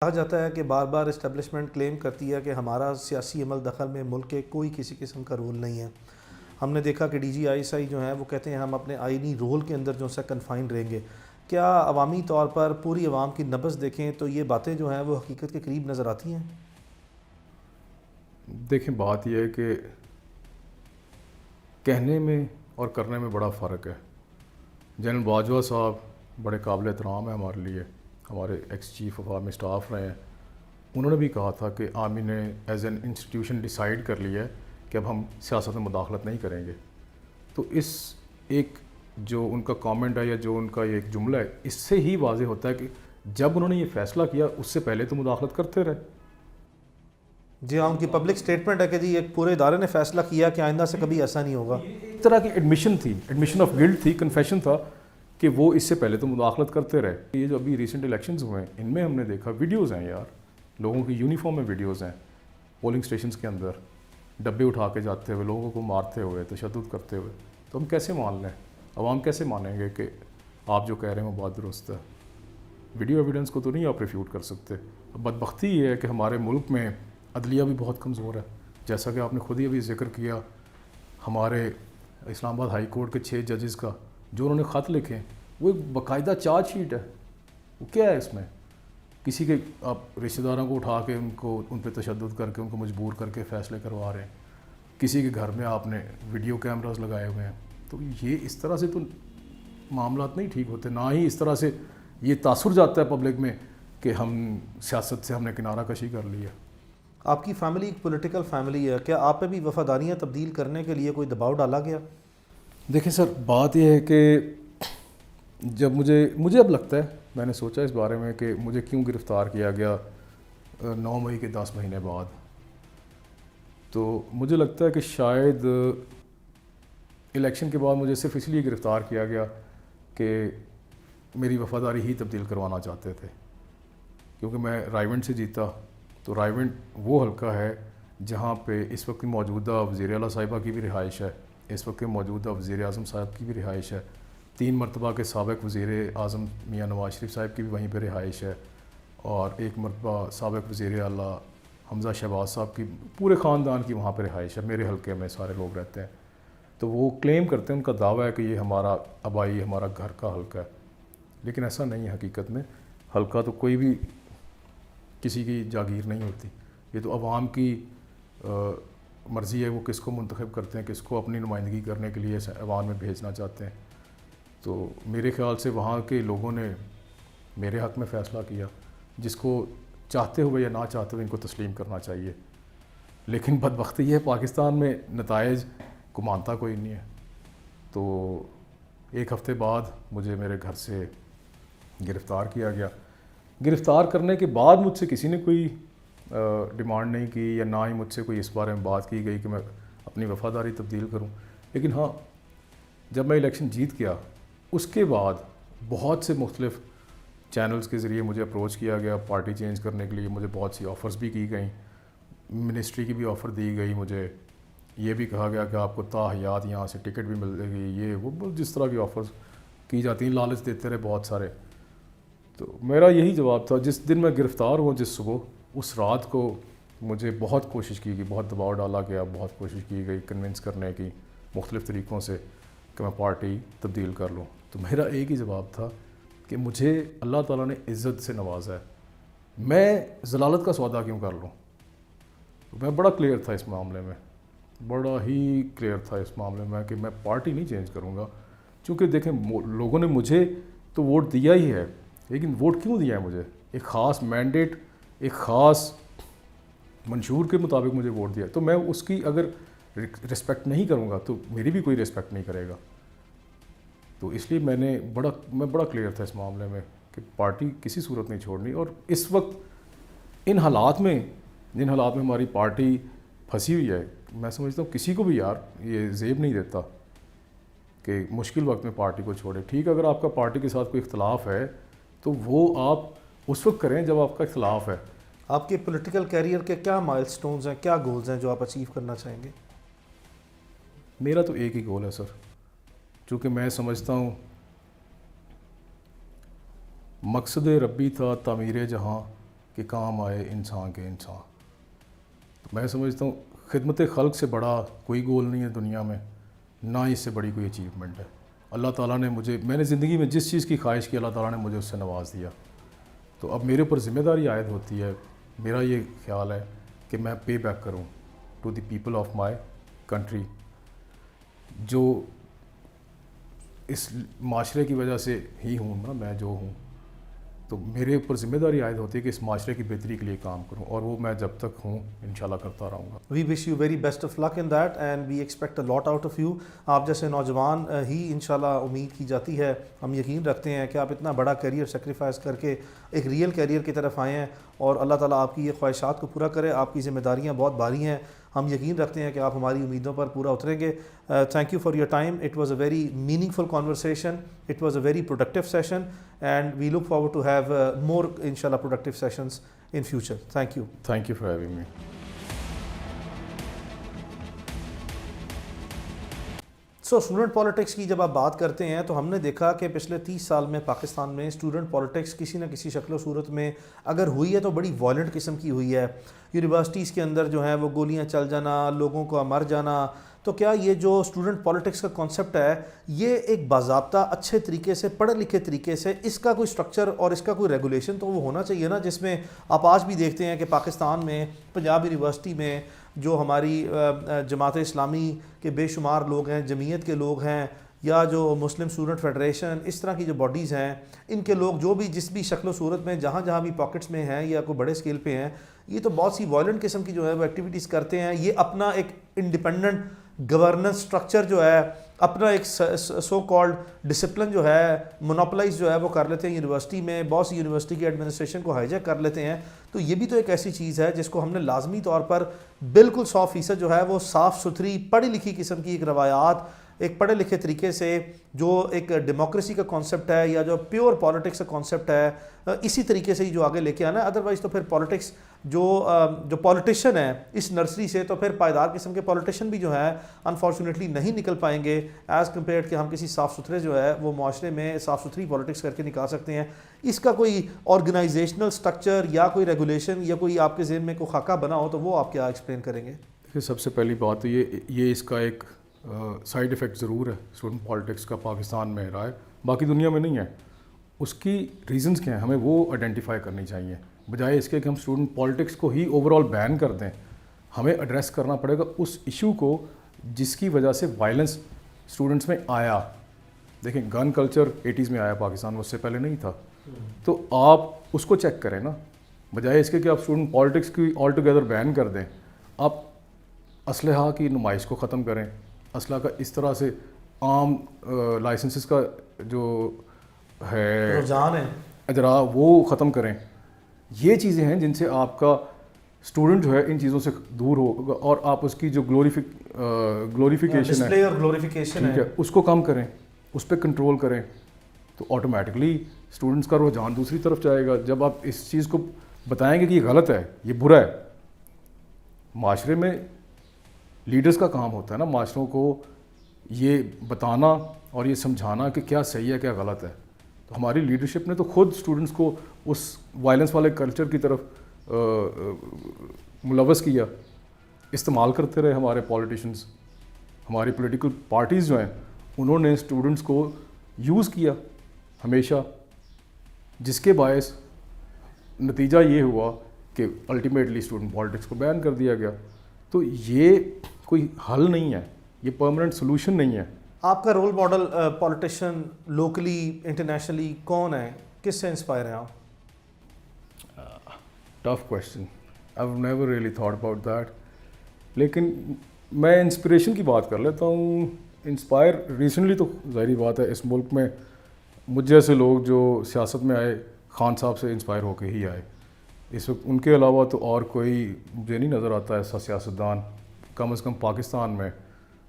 کہا جاتا ہے کہ بار بار اسٹیبلشمنٹ کلیم کرتی ہے کہ ہمارا سیاسی عمل دخل میں ملک کے کوئی کسی قسم کا رول نہیں ہے. ہم نے دیکھا کہ D G I S I جو ہیں وہ کہتے ہیں ہم اپنے آئینی رول کے اندر جو ہے کنفائنڈ رہیں گے. کیا عوامی طور پر پوری عوام کی نبض دیکھیں تو یہ باتیں جو ہیں وہ حقیقت کے قریب نظر آتی ہیں؟ دیکھیں، بات یہ ہے کہ کہنے میں اور کرنے میں بڑا فرق ہے. جنرل باجوہ صاحب بڑے قابل احترام ہیں ہمارے لیے، ہمارے x chief of army staff رہے ہیں. انہوں نے بھی کہا تھا کہ آرمی نے ایز این انسٹیٹیوشن ڈیسائیڈ کر لیا ہے کہ اب ہم سیاست میں مداخلت نہیں کریں گے. تو اس ایک جو ان کا کامنٹ ہے یا جو ان کا یہ ایک جملہ ہے، اس سے ہی واضح ہوتا ہے کہ جب انہوں نے یہ فیصلہ کیا اس سے پہلے تو مداخلت کرتے رہے. جی ہاں، ان کی پبلک سٹیٹمنٹ ہے کہ جی ایک پورے ادارے نے فیصلہ کیا کہ آئندہ سے کبھی ایسا نہیں ہوگا. ایک طرح کی ایڈمیشن تھی، ایڈمیشن آف گلٹ تھی، کنفیشن تھا کہ وہ اس سے پہلے تو مداخلت کرتے رہے. یہ جو ابھی ریسنٹ الیکشنز ہوئے ہیں ان میں ہم نے دیکھا ویڈیوز ہیں یار، لوگوں کی یونیفارم میں ویڈیوز ہیں، پولنگ اسٹیشنز کے اندر ڈبے اٹھا کے جاتے ہوئے، لوگوں کو مارتے ہوئے، تشدد کرتے ہوئے. تو ہم کیسے مان لیں؟ عوام کیسے مانیں گے کہ آپ جو کہہ رہے ہیں وہ بات درست ہے؟ ویڈیو ایویڈنس کو تو نہیں آپ ریفیوٹ کر سکتے. بدبختی یہ ہے کہ ہمارے ملک میں عدلیہ بھی بہت کمزور ہے. جیسا کہ آپ نے خود ہی ابھی ذکر کیا، ہمارے اسلام آباد ہائی کورٹ کے 6 ججز کا جو انہوں نے خط لکھے، وہ ایک باقاعدہ چارج شیٹ ہے. وہ کیا ہے اس میں؟ کسی کے آپ رشتہ داروں کو اٹھا کے ان پہ تشدد کر کے ان کو مجبور کر کے فیصلے کروا رہے ہیں. کسی کے گھر میں آپ نے ویڈیو کیمراز لگائے ہوئے ہیں. تو یہ اس طرح سے تو معاملات نہیں ٹھیک ہوتے. نہ ہی اس طرح سے یہ تاثر جاتا ہے پبلک میں کہ ہم سیاست سے ہم نے کنارہ کشی کر لی ہے. آپ کی فیملی ایک پولیٹیکل فیملی ہے، کیا آپ پہ بھی وفاداریاں تبدیل کرنے کے لیے کوئی دباؤ ڈالا گیا؟ دیکھیں سر، بات یہ ہے کہ جب مجھے اب لگتا ہے، میں نے سوچا اس بارے میں کہ مجھے کیوں گرفتار کیا گیا 9 مئی کے 10 مہینے بعد. تو مجھے لگتا ہے کہ شاید الیکشن کے بعد مجھے صرف اس لیے گرفتار کیا گیا کہ میری وفاداری ہی تبدیل کروانا چاہتے تھے. کیونکہ میں رائے ونڈ سے جیتا، تو رائے ونڈ وہ حلقہ ہے جہاں پہ اس وقت موجودہ وزیر اعلیٰ صاحبہ کی بھی رہائش ہے، اس وقت موجودہ وزیر اعظم صاحب کی بھی رہائش ہے، 3 مرتبہ کے سابق وزیر اعظم میاں نواز شریف صاحب کی بھی وہیں پہ رہائش ہے، اور 1 مرتبہ سابق وزیر اعلیٰ حمزہ شہباز صاحب کی، پورے خاندان کی وہاں پہ رہائش ہے. میرے حلقے میں سارے لوگ رہتے ہیں. تو وہ کلیم کرتے ہیں، ان کا دعویٰ ہے کہ یہ ہمارا آبائی، ہمارا گھر کا حلقہ ہے. لیکن ایسا نہیں ہے حقیقت میں. حلقہ تو کوئی بھی کسی کی جاگیر نہیں ہوتی. یہ تو عوام کی مرضی ہے، وہ کس کو منتخب کرتے ہیں، کس کو اپنی نمائندگی کرنے کے لیے عوام میں بھیجنا چاہتے ہیں. تو میرے خیال سے وہاں کے لوگوں نے میرے حق میں فیصلہ کیا، جس کو چاہتے ہوئے یا نہ چاہتے ہوئے ان کو تسلیم کرنا چاہیے. لیکن بدبختی یہ ہے پاکستان میں نتائج کو مانتا کوئی نہیں ہے. تو 1 ہفتے بعد مجھے میرے گھر سے گرفتار کیا گیا. گرفتار کرنے کے بعد مجھ سے کسی نے کوئی ڈیمانڈ نہیں کی، یا نہ ہی مجھ سے کوئی اس بارے میں بات کی گئی کہ میں اپنی وفاداری تبدیل کروں. لیکن ہاں، جب میں الیکشن جیت گیا اس کے بعد بہت سے مختلف چینلز کے ذریعے مجھے اپروچ کیا گیا پارٹی چینج کرنے کے لیے. مجھے بہت سی آفرز بھی کی گئیں، منسٹری کی بھی آفر دی گئی. مجھے یہ بھی کہا گیا کہ آپ کو تاحیات یہاں سے ٹکٹ بھی ملے گی، یہ وہ جس طرح کی آفرز کی جاتی ہیں، لالچ دیتے رہے بہت سارے. تو میرا یہی جواب تھا. جس دن میں گرفتار ہوا، جس صبح، اس رات کو مجھے بہت کوشش کی گئی، بہت دباؤ ڈالا گیا، بہت کوشش کی گئی کنونس کرنے کی مختلف طریقوں سے کہ میں پارٹی تبدیل کر لوں. تو میرا ایک ہی جواب تھا کہ مجھے اللہ تعالیٰ نے عزت سے نوازا ہے، میں ضلالت کا سودا کیوں کر لوں. میں بڑا کلیئر تھا اس معاملے میں، بڑا ہی کلیئر تھا اس معاملے میں کہ میں پارٹی نہیں چینج کروں گا. چونکہ دیکھیں، لوگوں نے مجھے تو ووٹ دیا ہی ہے، لیکن ووٹ کیوں دیا ہے مجھے؟ ایک خاص مینڈیٹ، ایک خاص منشور کے مطابق مجھے ووٹ دیا. تو میں اس کی اگر رسپیکٹ نہیں کروں گا تو میری بھی کوئی رسپیکٹ نہیں کرے گا. تو اس لیے میں بڑا کلیئر تھا اس معاملے میں کہ پارٹی کسی صورت نہیں چھوڑنی. اور اس وقت ان حالات میں، جن حالات میں ہماری پارٹی پھنسی ہوئی ہے، میں سمجھتا ہوں کسی کو بھی یار یہ زیب نہیں دیتا کہ مشکل وقت میں پارٹی کو چھوڑے. ٹھیک ہے، اگر آپ کا پارٹی کے ساتھ کوئی اختلاف ہے تو وہ آپ اس وقت کریں جب آپ کا اختلاف ہے. آپ کے پولیٹیکل کیریئر کے کیا مائل سٹونز ہیں، کیا گولز ہیں جو آپ اچیو کرنا چاہیں گے؟ میرا تو ایک ہی گول ہے سر، چونکہ میں سمجھتا ہوں مقصد ربی تھا تعمیر جہاں کہ کام آئے انسان کے انسان. تو میں سمجھتا ہوں خدمت خلق سے بڑا کوئی گول نہیں ہے دنیا میں, نہ اس سے بڑی کوئی اچیومنٹ ہے. اللہ تعالیٰ نے میں نے زندگی میں جس چیز کی خواہش کی اللہ تعالیٰ نے مجھے اس سے نواز دیا. تو اب میرے اوپر ذمہ داری عائد ہوتی ہے. میرا یہ خیال ہے کہ میں پے بیک کروں to the people of my country, جو اس معاشرے کی وجہ سے ہی ہوں نا میں جو ہوں. تو میرے اوپر ذمہ داری عائد ہوتی ہے کہ اس معاشرے کی بہتری کے لیے کام کروں, اور وہ میں جب تک ہوں انشاءاللہ کرتا رہوں گا. We wish you very best of luck in that and we expect a lot out of you. آپ جیسے نوجوان ہی انشاءاللہ امید کی جاتی ہے, ہم یقین رکھتے ہیں کہ آپ اتنا بڑا کیریئر سیکریفائز کر کے ایک ریئل کیریئر کی طرف آئے ہیں, اور اللہ تعالیٰ آپ کی یہ خواہشات کو پورا کرے. آپ کی ذمہ داریاں بہت بھاری ہیں, ہم یقین رکھتے ہیں کہ آپ ہماری امیدوں پر پورا اتریں گے. Thank you for your time. It was a very meaningful conversation, it was a very productive session, and we look forward to have more انشاءاللہ productive sessions in future. Thank you. Thank you for having me. So student politics کی جب آپ بات کرتے ہیں تو ہم نے دیکھا کہ پچھلے 30 سال میں پاکستان میں اسٹوڈنٹ پالیٹکس کسی نہ کسی شکل و صورت میں اگر ہوئی ہے تو بڑی وائلنٹ قسم کی ہوئی ہے. یونیورسٹیز کے اندر جو ہیں وہ گولیاں چل جانا, لوگوں کو مر جانا. تو کیا یہ جو اسٹوڈنٹ پالیٹکس کا کانسیپٹ ہے یہ ایک باضابطہ اچھے طریقے سے پڑھے لکھے طریقے سے اس کا کوئی سٹرکچر اور اس کا کوئی ریگولیشن تو وہ ہونا چاہیے نا, جس میں آپ آج بھی دیکھتے ہیں کہ پاکستان میں پنجاب یونیورسٹی میں جو ہماری جماعت اسلامی کے بے شمار لوگ ہیں, جمعیت کے لوگ ہیں, یا جو مسلم اسٹوڈنٹ فیڈریشن, اس طرح کی جو باڈیز ہیں, ان کے لوگ جو بھی جس بھی شکل و صورت میں جہاں جہاں بھی پاکٹس میں ہیں یا کوئی بڑے اسکیل پہ ہیں, یہ تو بہت سی وائلنٹ قسم کی جو ہے وہ ایکٹیویٹیز کرتے ہیں. یہ اپنا ایک انڈیپینڈنٹ گورننس سٹرکچر جو ہے, اپنا ایک سو کالڈ ڈسپلن جو ہے مونوپلائز جو ہے وہ کر لیتے ہیں یونیورسٹی میں. بہت سی یونیورسٹی کے ایڈمنسٹریشن کو ہائی جیک کر لیتے ہیں. تو یہ بھی تو ایک ایسی چیز ہے جس کو ہم نے لازمی طور پر بالکل 100% جو ہے وہ صاف ستھری پڑھی لکھی قسم کی ایک روایات, ایک پڑھے لکھے طریقے سے جو ایک ڈیموکریسی کا کانسیپٹ ہے یا جو پیور پالیٹکس کا کانسیپٹ ہے, اسی طریقے سے ہی جو آگے لے کے آنا ہے. ادروائز تو پھر پالیٹکس جو پالیٹیشین ہے اس نرسری سے, تو پھر پائیدار قسم کے پالیٹیشین بھی جو ہیں انفارچونیٹلی نہیں نکل پائیں گے ایز کمپیئرڈ کہ ہم کسی صاف ستھرے جو ہے وہ معاشرے میں صاف ستھری پالیٹکس کر کے نکال سکتے ہیں. اس کا کوئی آرگنائزیشنل سٹرکچر یا کوئی ریگولیشن یا کوئی آپ کے ذہن میں کوئی خاکہ بنا ہو تو وہ آپ کیا ایکسپلین کریں گے؟ دیکھیے, سب سے پہلی بات تو یہ اس کا ایک سائیڈ ایفیکٹ ضرور ہے اسٹوڈنٹ پالیٹکس کا پاکستان میں رہا ہے, باقی دنیا میں نہیں ہے. اس کی ریزنز کیا ہیں ہمیں وہ آئیڈینٹیفائی کرنی چاہیے, بجائے اس کے کہ ہم اسٹوڈنٹ پالیٹکس کو ہی اوور آل بین کر دیں. ہمیں ایڈریس کرنا پڑے گا اس ایشو کو جس کی وجہ سے وائلنس اسٹوڈنٹس میں آیا. دیکھیں, گن کلچر 80s میں آیا پاکستان میں, اس سے پہلے نہیں تھا. تو آپ اس کو چیک کریں نا, بجائے اس کے کہ آپ اسٹوڈنٹ پالیٹکس کی آل ٹوگیدر بین کر دیں. آپ اسلحہ کی نمائش کو ختم کریں, اسلحہ کا اس طرح سے عام لائسنسز کا جو ہے رجحان ہے اجرا وہ ختم کریں. یہ چیزیں ہیں جن سے آپ کا اسٹوڈنٹ جو ہے ان چیزوں سے دور ہوگا, اور آپ اس کی جو گلوریفیکیشن ہے, گلوریفیکیشن ٹھیک ہے, اس کو کم کریں, اس پہ کنٹرول کریں. تو آٹومیٹکلی اسٹوڈنٹس کا رجحان دوسری طرف جائے گا. جب آپ اس چیز کو بتائیں گے کہ یہ غلط ہے, یہ برا ہے. معاشرے میں لیڈرز کا کام ہوتا ہے نا معاشروں کو یہ بتانا اور یہ سمجھانا کہ کیا صحیح ہے کیا غلط ہے. تو ہماری لیڈرشپ نے تو خود اسٹوڈنٹس کو اس وائلنس والے کلچر کی طرف ملوث کیا. استعمال کرتے رہے ہمارے پولیٹیشنز, ہماری پولیٹیکل پارٹیز جو ہیں انہوں نے اسٹوڈنٹس کو یوز کیا ہمیشہ, جس کے باعث نتیجہ یہ ہوا کہ الٹیمیٹلی اسٹوڈنٹ پالیٹکس کو بین کر دیا گیا. تو یہ کوئی حل نہیں ہے, یہ پرماننٹ سولوشن نہیں ہے. آپ کا role model politician locally internationally کون ہے, کس سے انسپائر ہیں آپ؟ Tough question, I have never really thought about that. لیکن میں انسپریشن کی بات کر لیتا ہوں. انسپائر ریسنٹلی تو ظاہری بات ہے اس ملک میں مجھ جیسے لوگ جو سیاست میں آئے خان صاحب سے انسپائر ہو کے ہی آئے. اس وقت ان کے علاوہ تو اور کوئی مجھے نہیں نظر آتا ایسا سیاستدان, کم از کم پاکستان میں